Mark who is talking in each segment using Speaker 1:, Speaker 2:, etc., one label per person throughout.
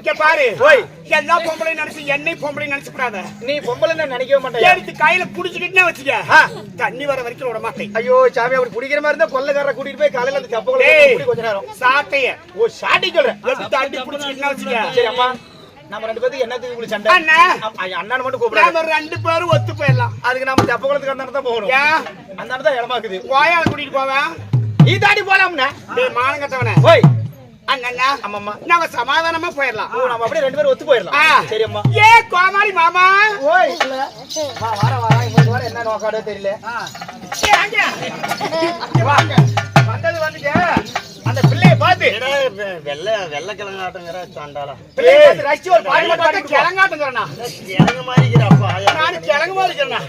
Speaker 1: இங்க பாரு எல்லா பொம்பளை நினைச்சு என்னை பொம்பளை நினைச்சு கூடாத.
Speaker 2: நீ பொம்பளை நினைக்கவே மாட்டேன்.
Speaker 1: எடுத்து கையில புடிச்சுக்கிட்டே வச்சுக்க, தண்ணி வர வரைக்கும் விட மாட்டேன்.
Speaker 2: ஐயோ சாமி, அப்படி பிடிக்கிற மாதிரி இருந்தா கொள்ளைக்காரரை கூட்டிட்டு போய் காலையில அந்த சப்ப கொஞ்ச நேரம்
Speaker 1: சாட்டைய
Speaker 2: சாட்டி சொல்றேன்.
Speaker 1: எடுத்து அடி புடிச்சுக்கிட்டே வச்சுக்க.
Speaker 2: சரி அம்மா, நம்ம 2 பேருக்கு என்னத்துக்கு இப்படி சண்டை? அண்ணன் மட்டும் கூப்பிடுறாங்க.
Speaker 1: நம்ம 2 பேரும் ஒத்து போயிடலாம்.
Speaker 2: அதுக்கு நம்ம தெப்ப குளத்துக்கு அந்த தான் போகணும்.
Speaker 1: ஏன்
Speaker 2: அந்த தான் இடமாக்குது.
Speaker 1: கோயால கூட்டிட்டு போவேன்.
Speaker 2: நீ தாண்டி போலாம்னா
Speaker 1: மானம் கட்டவன
Speaker 2: ஓய்
Speaker 1: அண்ணா.
Speaker 2: ஆமாம்மா,
Speaker 1: நம்ம சமாதானமா போயிடலாம்.
Speaker 2: நம்ம அப்படியே 2 பேரும் ஒத்து போயிடலாம். சரி அம்மா.
Speaker 1: ஏ கோமாளி மாமா,
Speaker 2: ஓய் வார இங்க வர என்ன நோக்காடோ தெரியல. வாங்க வந்தது வந்துங்க. அந்த பிள்ளைய பாத்து
Speaker 3: வெள்ள கிழங்காட்டங்கற சாண்டாளா
Speaker 2: பிள்ளைய பாத்து ரசிச்சு ஒரு பாட்டு பாடி
Speaker 1: கிழங்காட்டங்கறனா.
Speaker 3: கிழங்கு மாதிரி இருக்கறப்பா.
Speaker 1: நான் கிழங்கு மாதிரி இருக்கறனா.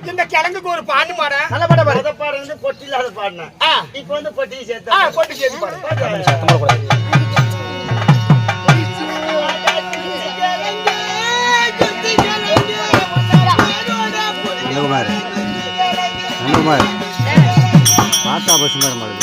Speaker 1: இந்த கிழங்குக்கு ஒரு பாட்டு பாட.
Speaker 2: நல்ல பாட பாடு.
Speaker 3: அத பாடு வந்து பொட்டில அத பாடுனா. இப்போ வந்து பொட்டி சேர்த்து.
Speaker 1: பொட்டி சேர்த்து பாடு.
Speaker 2: சத்தமா கூடாது.
Speaker 3: நந்தகுமார் மாத்தா பசுமார் மாடு.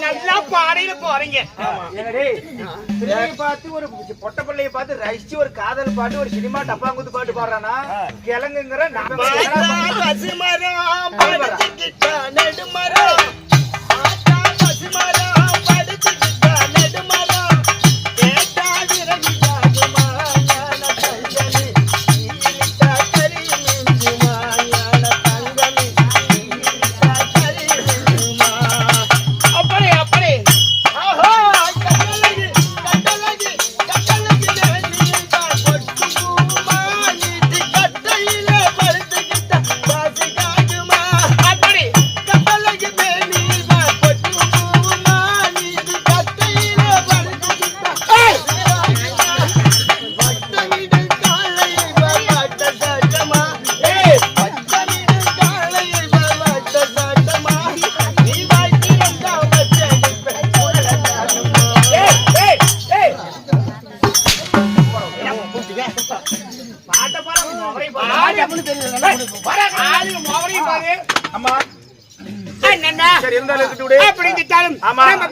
Speaker 1: நல்லா பாடையில போறீங்க.
Speaker 2: பார்த்து ஒரு பொட்ட பிள்ளைய பார்த்து ரசிச்சு ஒரு காதல் பாட்டு, ஒரு சினிமா டப்பாங்குத்து பாட்டு பாடுறானா கிழங்குங்கிற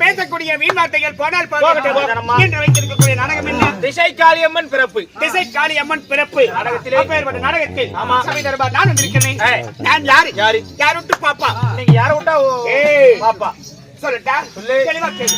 Speaker 1: பேசக்கூடிய வீண் வார்த்தைகள் போனால் என்று வைத்திருக்கக்கூடிய நாடகம் என்ன?
Speaker 2: திசை காளியம்மன் பிறப்பு.
Speaker 1: திசை காளியம்மன் பிறப்பு நாடகத்திலே பெயர்பட்ட நாடகத்தில் சபை தரபார் நான் வந்திருக்கிறேன். நான் யாரு விட்டு பாப்பா?
Speaker 2: நீங்க யார விட்டா பாப்பா
Speaker 1: சொல்லட்டா? தெளிவா கேளு.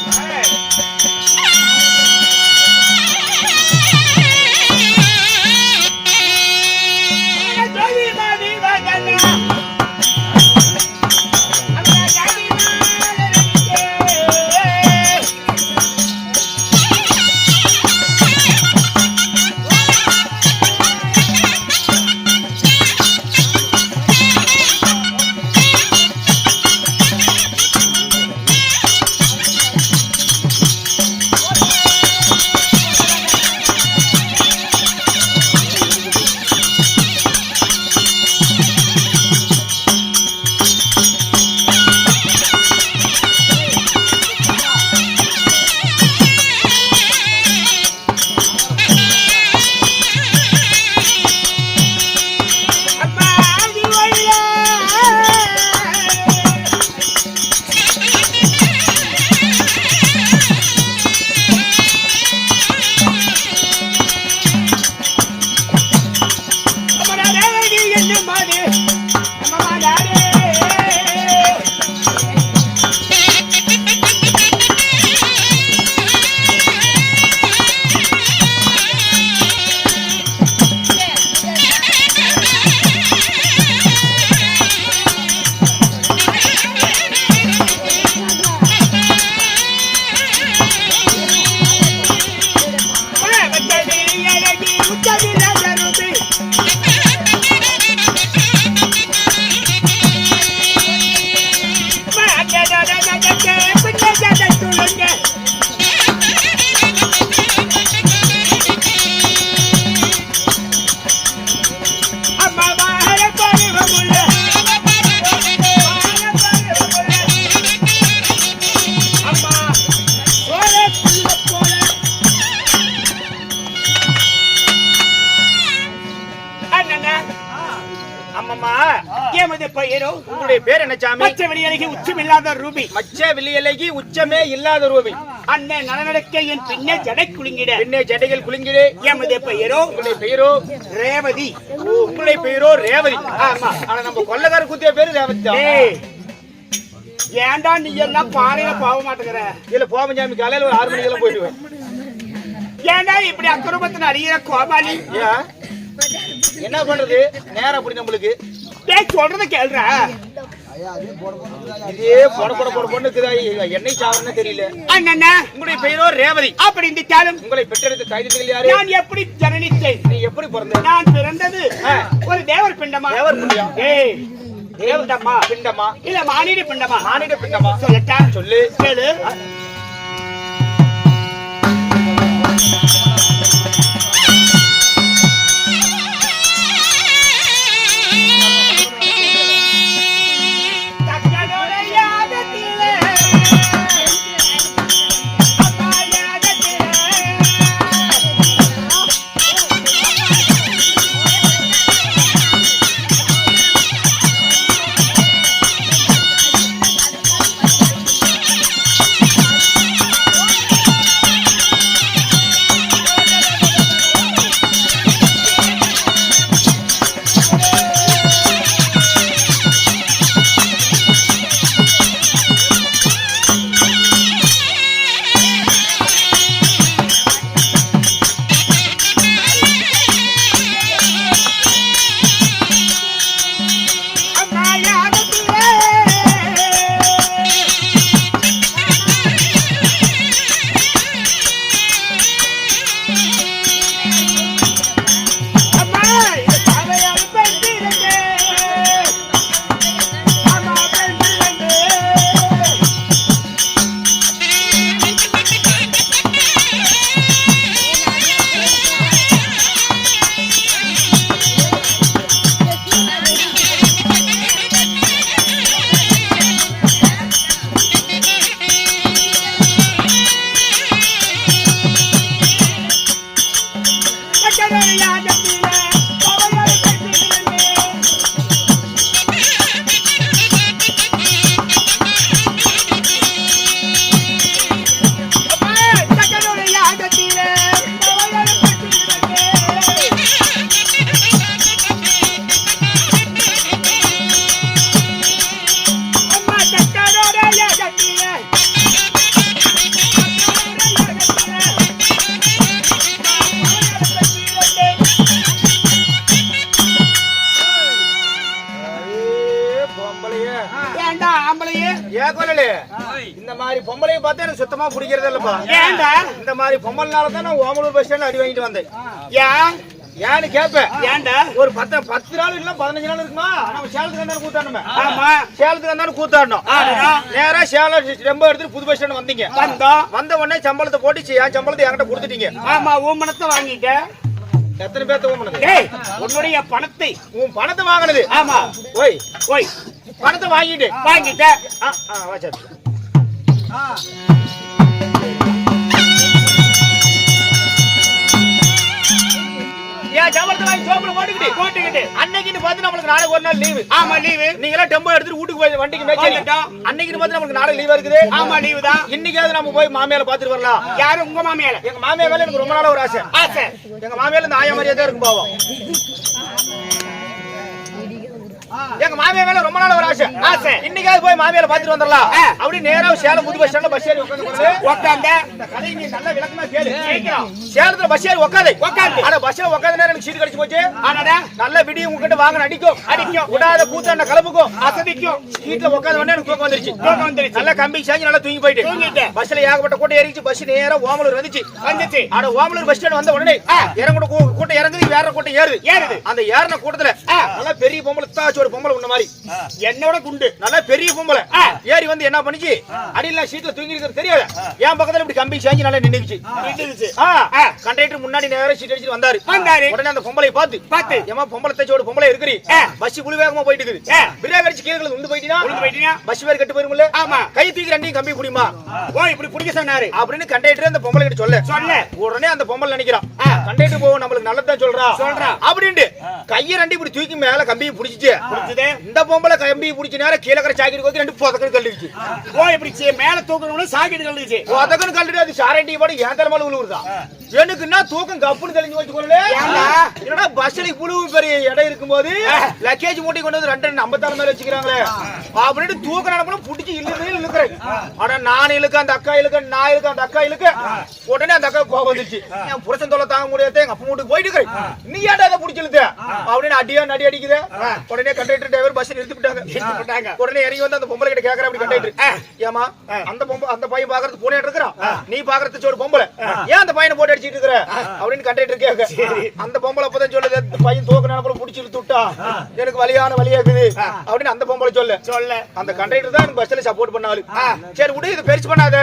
Speaker 1: பெயரோ
Speaker 2: உங்களுடைய பேர் என்ன சாமி?
Speaker 1: மச்ச வெளியழகி உச்சமில்லாத ரூபி.
Speaker 2: மச்ச வில்லியலகி உச்சமே இல்லாத ரூபி.
Speaker 1: அண்ணன் நலநடக்க என் பின்னே ஜடை குலுங்கிட.
Speaker 2: பின்னே ஜடைகள் குலுங்கிடு.
Speaker 1: எமது பெயரோ
Speaker 2: உங்களுடைய பெயரோ
Speaker 1: ரேவதி.
Speaker 2: உங்களுடைய பெயரோ ரேவதி.
Speaker 1: ஆமா.
Speaker 2: ஆனா நம்ம கொள்ளக்கார குத்திய பேரு ரேவதி தான்.
Speaker 1: ஏய், ஏன்டா நீ எல்லாம் பாறையில போக மாட்டேங்கிற?
Speaker 2: இல்ல போவன் சாமி காலையில ஒரு 6 மணிக்கெல்லாம் போயிடுவேன்.
Speaker 1: ஏன்டா இப்படி அக்கிரமத்தின் அறிகிற கோபாலி?
Speaker 2: ஏன் என்ன பண்றது நேரம் அப்படி நம்மளுக்கு.
Speaker 1: டேய் சொல்றத கேளுடா.
Speaker 2: இதே போட பொண்ணுக்குதா என்னை சாவன்னு தெரியல.
Speaker 1: அண்ணா
Speaker 2: உங்களுடைய பெயரோ ரேவதி.
Speaker 1: அப்படி இந்த காலம்
Speaker 2: உங்களை பெற்றெடுத்த தாய்தர்கள் யாரு?
Speaker 1: நான் எப்படி ஜனனித்தேன்?
Speaker 2: நீ எப்படி பிறந்த?
Speaker 1: நான் பிறந்தது ஒரு தேவர் பிண்டமா.
Speaker 2: தேவர் பிண்டம்.
Speaker 1: ஏய், தேவண்டமா
Speaker 2: பிண்டமா
Speaker 1: இல்ல மானிட பிண்டமா?
Speaker 2: மானிட பிண்டமா?
Speaker 1: சொல்லட்டா?
Speaker 2: சொல்லு.
Speaker 1: கேளு.
Speaker 2: இந்த மாதிரி பொம்பளைய பார்த்தா எனக்கு சுத்தமா பிடிக்கிறது இல்லப்பா.
Speaker 1: ஏன்டா?
Speaker 2: இந்த மாதிரி பொம்பளைனால தான் நான் ஓமலூர் பஸ் ஸ்டாண்ட்ல அடி வாங்கிட்டு வந்தேன்.
Speaker 1: ஏன்
Speaker 2: ஏன்னு கேப்பேன்.
Speaker 1: ஏன்டா?
Speaker 2: ஒரு 10 நாள் இல்ல 15 நாள் இருக்குமா நம்ம சேலத்துக்கு வந்தாலும் கூத்தாடணுமே.
Speaker 1: ஆமா,
Speaker 2: சேலத்துக்கு வந்தாலும் கூத்தாடணும். நேரா சேலம் ரொம்ப எடுத்துட்டு புது பஸ் ஸ்டாண்ட் வந்தீங்க. வந்த உடனே சம்பளத்தை போட்டு என் சம்பளத்தை என்கிட்ட கொடுத்துட்டீங்க.
Speaker 1: ஆமா, ஊமனத்தை வாங்கிட்ட.
Speaker 2: எத்தனை பேர்த்த ஊமனது?
Speaker 1: உன்னுடைய பணத்தை.
Speaker 2: உன் பணத்தை வாங்கினது?
Speaker 1: ஆமா.
Speaker 2: ஓய்
Speaker 1: ஓய்,
Speaker 2: பணத்தை வாங்கிட்டு
Speaker 1: வாங்கிட்ட.
Speaker 2: வாச்சா ஏன் சம்பளத்தை வாங்கி சோப்புல போட்டுக்கிட்டு அன்னைக்கு பார்த்து நம்மளுக்கு நாளைக்கு ஒரு நாள் லீவு.
Speaker 1: ஆமா, லீவு.
Speaker 2: நீங்க எல்லாம் டெம்போ எடுத்துட்டு வீட்டுக்கு போய் வண்டிக்கு மேய்ச்சிட்டோம். அன்னைக்கு பார்த்து நம்மளுக்கு நாளைக்கு லீவா இருக்குது.
Speaker 1: ஆமா, லீவு தான்.
Speaker 2: இன்னைக்காவது நம்ம போய் மாமியால பாத்துட்டு வரலாம்.
Speaker 1: யாரு? உங்க மாமியால?
Speaker 2: எங்க மாமியா மேல எனக்கு ரொம்ப நாளா ஒரு ஆசை. எங்க மாமியால இந்த ஆயா மாதிரியே தான் இருக்கும் பாவம். எங்க மாமியா மேல ரொம்ப நாள் ஒரு ஆசை. இன்னைக்காவது போய் மாமியால பாத்துட்டு வந்துடலாம். அப்படி நேரா சேலம் புது பஸ் ஸ்டாண்ட்ல பஸ் ஏறி உட்கார்ந்த கதை நீ நல்ல விளக்கமா கேளு. சேலத்துல பஸ் ஏறி உட்காந்து ஆனா பஸ்ல உட்காந்த நேரம் எனக்கு சீட் கிடைச்சு போச்சு. நல்ல விடிய உங்ககிட்ட வாங்க அடிக்கும் விடாத கூத்தாண்ட கலப்புக்கும் அசதிக்கும். சீட்ல உட்காந்த உடனே எனக்கு தூக்கம் வந்துருச்சு. நல்லா கம்பி சாஞ்சி நல்லா தூங்கி போயிட்டு பஸ்ல ஏகப்பட்ட கூட்டம் ஏறிச்சு. பஸ் நேரா ஓமலூர் வந்துச்சு. ஆனா ஓமலூர் பஸ் ஸ்டாண்ட் வந்த உடனே இறங்கூட கூட்டம் இறங்குது, வேற கூட்டம் ஏறுது. அந்த ஏறின கூட்டத்துல நல்லா பெரிய பொம்பளை தாச்சு ஒரு பொம்பளை உன்ன மாதிரி என்னோட குண்டு நல்லா பெரிய பொம்பளை ஏறி வந்து என்ன பண்ணிச்சு, அடியில சீட்ல தூங்கி இருக்கிறது தெரியாது. என் பக்கத்துல இப்படி கம்பி சாஞ்சி நல்லா நின்னுச்சு. கண்டக்டர் முன்னாடி நேரா சீட் அடிச்சு வந்தாரு. உடனே அந்த பொம்பளை பார்த்து ஏமா பொம்பளை தச்சு ஒரு பொம்பளை இருக்கிறீ, பஸ் புளி வேகமா போயிட்டு இருக்குது, பிரேக் அடிச்சு கீழே உண்டு போயிட்டீங்கன்னா பஸ் வேற கட்டு போயிருமில்ல, கை தூக்கி ரெண்டையும் கம்பி புடிமா இப்படி புடிக்க சொன்னாரு அப்படின்னு கண்டக்டர் அந்த பொம்பளை கிட்ட சொல்ல உடனே அந்த பொம்பளை நினைக்கிறான் கண்டக்டர் போவோம் நம்மளுக்கு நல்லதான் சொல்றா அப்படின்ட்டு கையை ரெண்டு இப்படி தூக்கி மேல கம்பியை பிடிச்சிச்சு. இந்த பொம்பளை கம்பியை பிடிச்ச நேரம் கீழே கரை சாக்கிட்டு போய் ரெண்டு புதக்கன்னு கல்லிடுச்சு.
Speaker 1: ஓ இப்படி மேல தூக்கணும்னு சாக்கிட்டு கல்லிடுச்சு.
Speaker 2: புதக்கன்னு கல்லிட்டு அது சாரண்டி போட ஏன் தலைமையில விழுவுறதா? எனக்குன்னா தூக்கம் கப்புன்னு தெளிஞ்சு வச்சுக்கோங்களே. என்னடா பஸ்ல புழுவு பெரிய இடம் இருக்கும்போது லக்கேஜ் மூட்டை கொண்டு வந்து 256 மேல வச்சுக்கிறாங்களே அப்படின்னு தூக்க நடக்கணும் புடிச்சு இழுக்கிறேன். ஆனா நான் இழுக்க அந்த அக்கா இழுக்க நான் இழுக்க அந்த அக்கா இழுக்க உடனே அந்த அக்கா கோபம் வந்துச்சு. என் புருஷன் தொலை தாங்க முடியாது எங்க அப்பா வீட்டுக்கு போயிட்டு இருக்கிறேன். நீ ஏன்டா அதை புடிச்சு இழுத்த அப்படின்னு அடியா நடி அடிக்குது. உடனே கண்டக்டர் டிரைவர் பஸ் நிறுத்தி விட்டாங்க. உடனே இறங்கி வந்து அந்த பொம்பளை கிட்ட கேக்குற அப்படி கண்டக்டர், ஏமா அந்த பையன் பாக்குறது பூனை இருக்கிறான், நீ பாக்குறது ஒரு பொம்பளை, ஏன் அந்த பையனை போட்டு அடிச்சிட்டு இருக்கிற அப்படின்னு கண்டக்டர் கேட்க அந்த பொம்பளை அப்பதான் சொல்லுது, பையன் தூக்க நடப்புல புடிச்சு இழுத்து விட்டா எனக்கு வலியான வலியா இருக்குது அப்படின்னு அந்த பொம்பளை சொல்ல அந்த கண்டக்டர் தான் பஸ்ல சப்போர்ட் பண்ணாலும் சரி விடு இதை பெருசு பண்ணாத,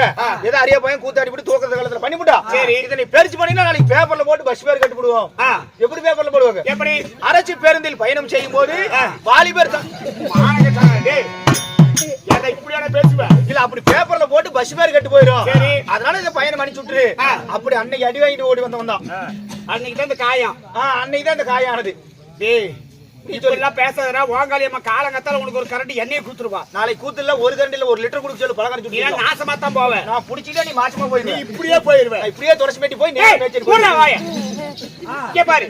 Speaker 2: ஏதோ அரிய பையன் கூத்தாடி விட்டு தூக்கற காலத்துல பண்ணிவிட்டா சரி இதை நீ பெருசு பண்ணினா நாளைக்கு பேப்பர்ல போட்டு பஸ் பேர் கட்டி போடுவோம். எப்படி பேப்பர்ல போடுவாங்க? எப்படி அரசு பேருந்தில் பயணம் செய்யும் போது வாலிபர் இப்படியான பேசுவேன் இல்ல அப்படி பேப்பர்ல போட்டு பஸ் பேர் கட்டு போயிடும். அதனால இந்த பையனை மன்னிச்சு விட்டுரு. அப்படி அன்னைக்கு அடி வாங்கிட்டு ஓடி வந்தவன் தான்.
Speaker 1: அன்னைக்கு தான் இந்த காயம்.
Speaker 2: அன்னைக்கு தான் இந்த காயம் ஆனது.
Speaker 1: டேய் இதெல்லாம் பேசாதடா, ஓங்காலியம்மா காலங்கத்தால உனக்கு ஒரு கரண்டி எண்ணெயை கொடுத்துருவா.
Speaker 2: நாளைக்கு கூத்துல ஒரு கரண்டில 1 லிட்டர் குடிச்சு சொல்லு பலகாரம் சுத்தி.
Speaker 1: நீ நாசமா தான் போவே.
Speaker 2: நான் புடிச்சிட்டே நீ மாசமா போயிடு.
Speaker 1: நீ இப்படியே போயிடுவே.
Speaker 2: இப்படியே துரசி மேட்டி போய் நேரா மேய்ச்சிட்டு
Speaker 1: போடா வாய. இங்க பாரு.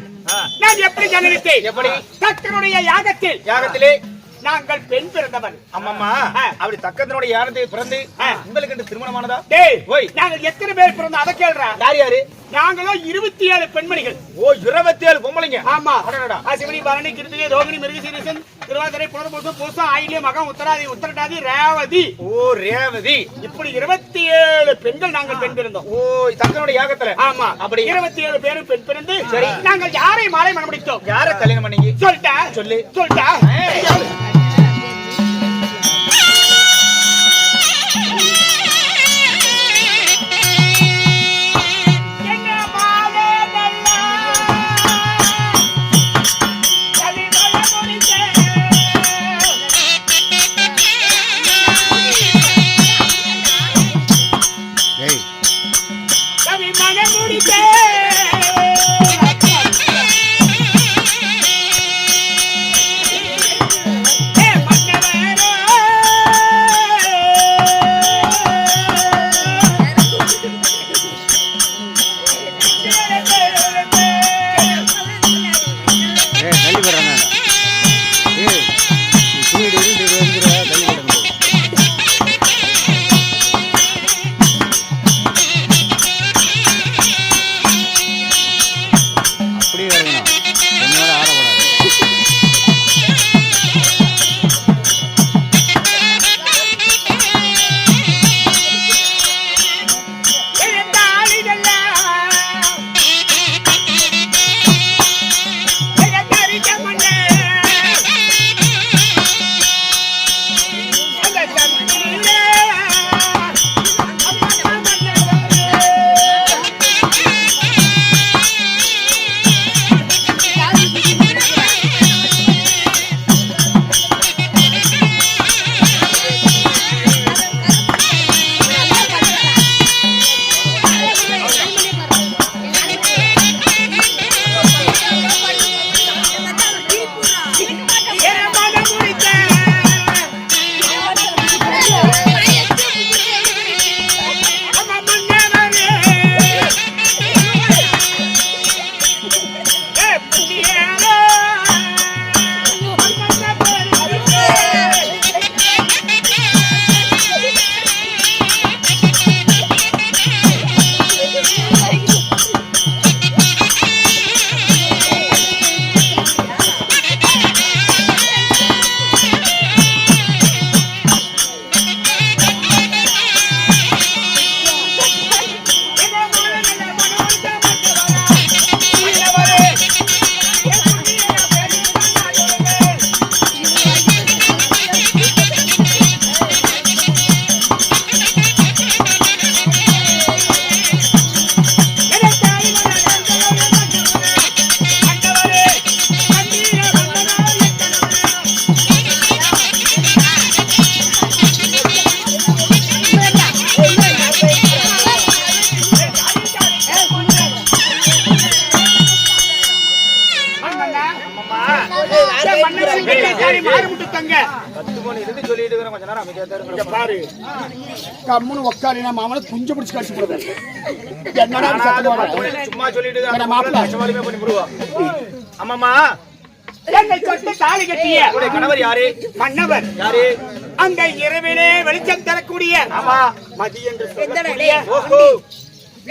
Speaker 1: நான் எப்படி ஜனனித்தேன்? எப்படி தக்கனுடைய யாகத்திலே நாங்கள் பெண் பிறந்தவன்.
Speaker 2: அம்மம்மா அப்படி தக்கத்தினுடைய யாரத்தை பிறந்து உங்களுக்கு திருமணமானதா?
Speaker 1: டேய் நாங்கள் எத்தனை பேர் பிறந்தோம் அதை கேளுடா.
Speaker 2: யாரு?
Speaker 1: நாங்களும் 27 பெண்மணிகள்.
Speaker 2: ஓ 27 பொம்பளைங்க.
Speaker 1: ஆமா. சிவனி பரணி கிருத்திகை ரோகிணி மிருகசீரிசன் திருவாதிரை புனர்பூசம் பூசம் ஆயில்யம் மகம் உத்தராதி உத்தரட்டாதி ரேவதி.
Speaker 2: ஓ ரேவதி.
Speaker 1: இப்படி 27 பெண்கள் நாங்கள் பெண் பிறந்தோம்.
Speaker 2: ஓ தக்கனுடைய யாகத்துல.
Speaker 1: ஆமா. அப்படி 27 பேரும் பெண் பிறந்து சரி நாங்கள் யாரை மாலை மணமுடித்தோம்?
Speaker 2: யாரை கல்யாணம் பண்ணீங்க?
Speaker 1: சொல்லிட்டா தங்க
Speaker 2: 10 மணி இருந்து சொல்லிட்டு இருக்கிறேன் கொஞ்ச நேரம் அமைதியா தான்
Speaker 1: இங்க
Speaker 2: இருக்கிறேன்.
Speaker 1: பாரு கம்முன்னு உட்காரினா மாமனை குஞ்சு பிடிச்சு கடிச்சு போடுவேன் என்னடா நீ சத்தம் போடுற?
Speaker 2: சும்மா சொல்லிட்டு
Speaker 1: வேற
Speaker 2: அந்த
Speaker 1: மாப்பிள்ளை.
Speaker 2: மாப்பிள்ளை சவாலுமே பண்ணி விடுவா. ஆமாம்மா,
Speaker 1: என்னை தொட்டு தாலி கட்டிய
Speaker 2: உங்களுடைய கணவர் யாரு?
Speaker 1: மன்னவர்
Speaker 2: யாரு?
Speaker 1: அங்க இரவிலே வெளிச்சம் தரக்கூடிய
Speaker 2: ஆமா.
Speaker 1: மதி என்று சொல்லக்கூடிய
Speaker 2: ஓஹோ,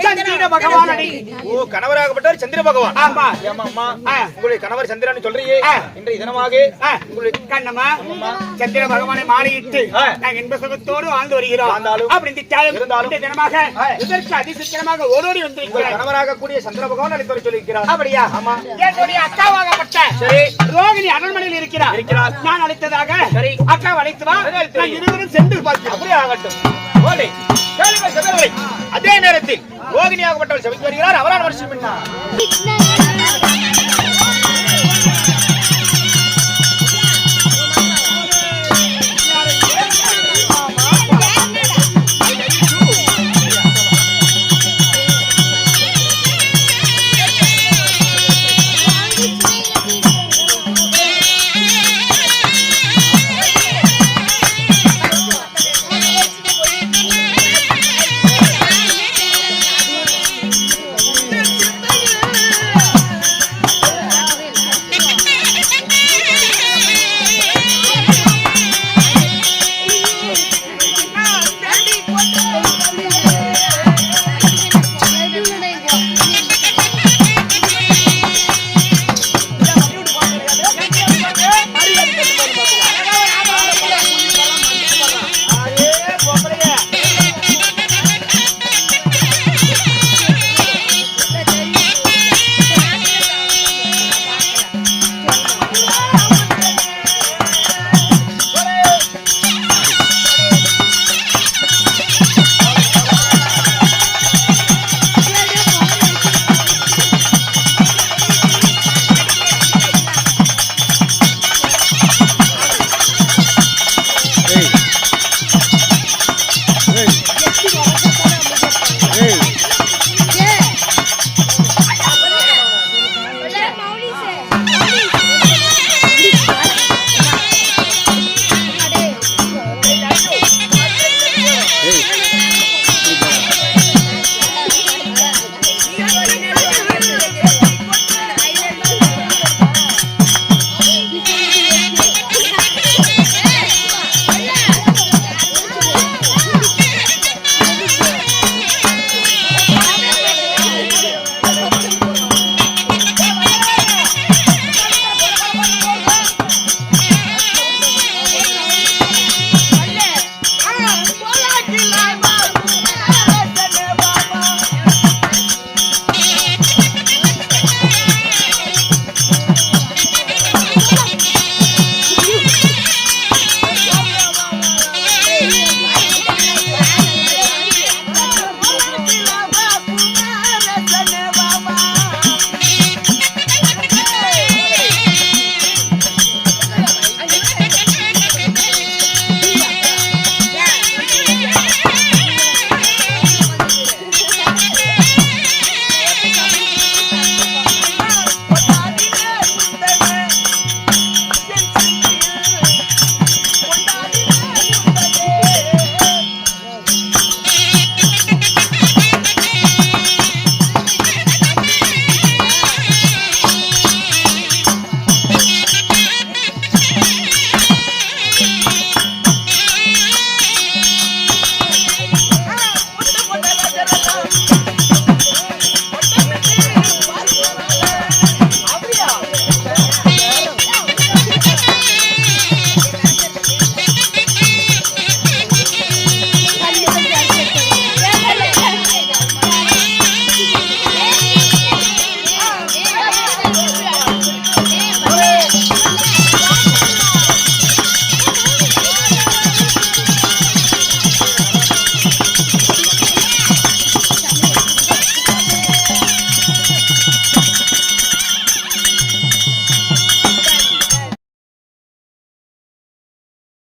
Speaker 1: சந்திர பகவான் அடி.
Speaker 2: ஓ, கணவராகப்பட்டவர் சந்திர பகவான்.
Speaker 1: ஆமா.
Speaker 2: ஏமாம்மா,
Speaker 1: ஆ.
Speaker 2: உங்களுடைய கணவர் சந்திரன் சொல்றீங்க.
Speaker 1: ஆ.
Speaker 2: இன்றைய தினமாக
Speaker 1: உங்களுக்கு கண்ணம்மா சந்திர பகவானை மாலையிட்டு
Speaker 2: ஆ.
Speaker 1: நாங்க இன்ப சுகத்தோடு வாழ்ந்து வருகிறோம்.
Speaker 2: வாழ்ந்தாலும்,
Speaker 1: அப்படி
Speaker 2: இருந்தாலும்,
Speaker 1: இந்த தினமாக
Speaker 2: ஆ.
Speaker 1: இதற்கு அதிசீக்கிரமாக ஓடோடி
Speaker 2: உங்கள்
Speaker 1: வந்திருக்கிறேன்.
Speaker 2: கணவராக கூடிய சந்திர பகவான் அழைத்து சொல்லியிருக்கிறார்.
Speaker 1: அப்படியா?
Speaker 2: ஆமா.
Speaker 1: என்னுடைய அக்காவாகப்பட்ட
Speaker 2: சரி.
Speaker 1: ரோகிணி அரண்மனையில் இருக்கிறார். நான் அழைத்ததாக
Speaker 2: சரி.
Speaker 1: அக்கா அழைத்து வா.
Speaker 2: சரி, அழைத்து
Speaker 1: நான் இருவரும் சென்று பார்க்கிறோம்.
Speaker 2: அப்படியே ஆகட்டும். ஓடி. கேளுங்கள் சகோதரரை. அதே நேரத்தில் ரோகிணியாகப்பட்டவள் சபைக்கு வருகிறார். அவரால் வருஷம் என்ன?